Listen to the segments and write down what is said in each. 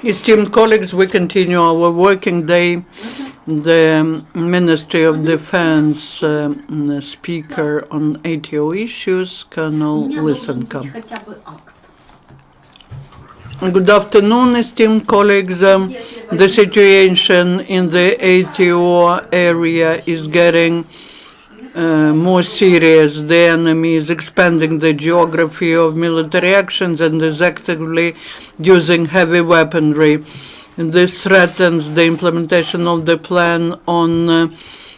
Esteemed colleagues, we continue our working day. The Ministry of Defense speaker on ATO issues, Colonel Lysenko. Good afternoon, esteemed colleagues. The situation in the ATO area is getting more serious. The enemy is expanding the geography of military actions and is actively using heavy weaponry. This threatens the implementation of the plan on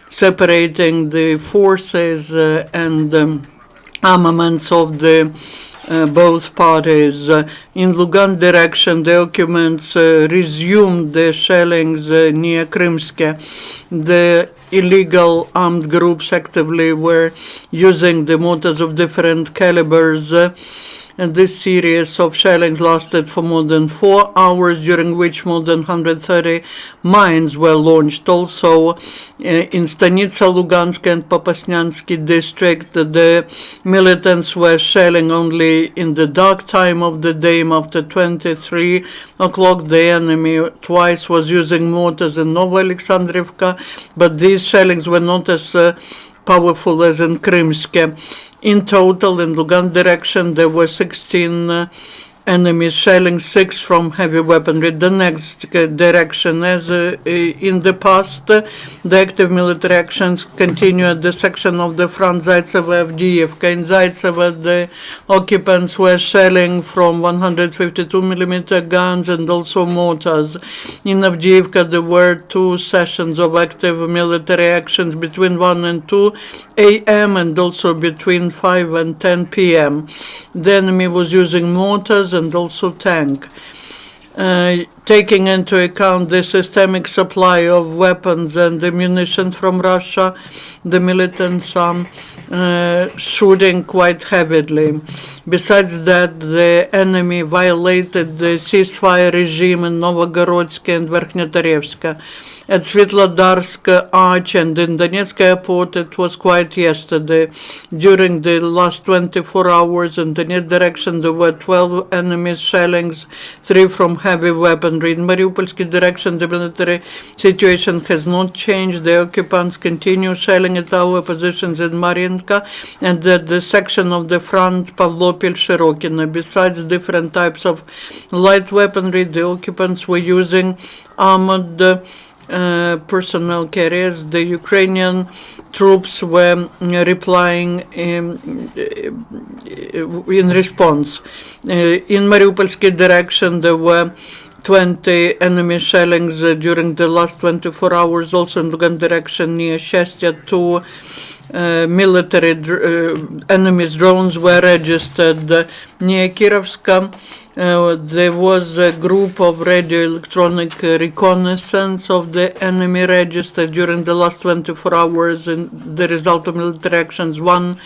separating the forces and armaments of the both parties. In Lugan direction, the occupants resumed the shellings near Krymske. The illegal armed groups actively were using the mortars of different calibers. And this series of shellings lasted for more than 4 hours, during which more than 130 mines were launched. Also, in Stanitsa, Lugansk and Popasnyansky district, the militants were shelling only in the dark time of the day. After 23 o'clock, the enemy twice was using mortars in Novo-Alexandrivka, but these shellings were not as powerful as in Krymske. In total, in Lugan direction, there were 16 enemies shelling, 6 from heavy weaponry. The next direction, as in the past, the active military actions continue at the section of the front Zaitsevo-Avdiivka. In Zaitsevo, the occupants were shelling from 152mm guns and also mortars. In Avdiivka, there were 2 sessions of active military actions between 1 and 2 a.m. and also between 5 and 10 p.m. The enemy was using mortars and also tank. Taking into account the systemic supply of weapons and ammunition from Russia, the militants are shooting quite heavily. Besides that, the enemy violated the ceasefire regime in Novgorodsky and Verkhnetarevska. At Svetlodarsk Arch and in Donetsk airport, it was quiet yesterday. During the last 24 hours in Donetsk direction, there were 12 enemy shellings, 3 from heavy weaponry. In Mariupolsky direction, the military situation has not changed. The occupants continue shelling at our positions in Mariinka and at the section of the front Pavlopil-Shirokino. Besides different types of light weaponry, the occupants were using armored personnel carriers. The Ukrainian troops were replying in response. In Mariupolsky direction, there were 20 enemy shellings during the last 24 hours. Also in Lugan direction near Shestya, 2 military enemy's drones were registered. Near Kirovska, there was a group of radio electronic reconnaissance of the enemy registered during the last 24 hours. And the result of military actions, 1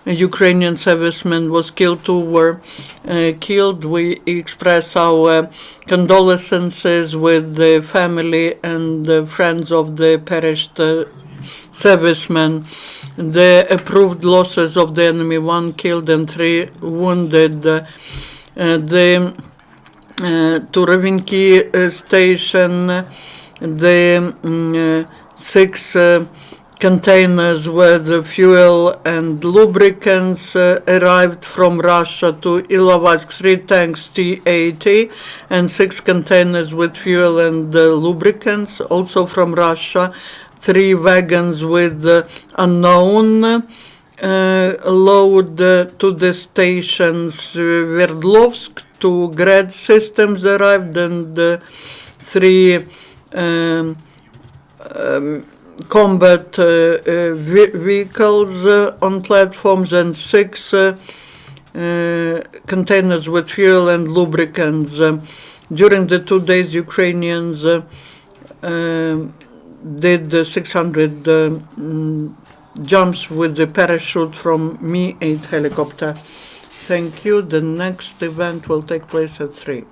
Ukrainian serviceman was killed, 2 were killed. We express our condolences with the family and the friends of the perished servicemen. The approved losses of the enemy, 1 killed and 3 wounded. The Turovinki station, the 6 containers with fuel and lubricants arrived from Russia to Ilovask, 3 tanks T-80 and 6 containers with fuel and lubricants, also from Russia, 3 wagons with unknown load to the stations Sverdlovsk. 2 Grad systems arrived and 3 combat vehicles on platforms and 6 containers with fuel and lubricants. During the 2 days, Ukrainians did 600 jumps with the parachute from Mi-8 helicopter. Thank you. The next event will take place at 3.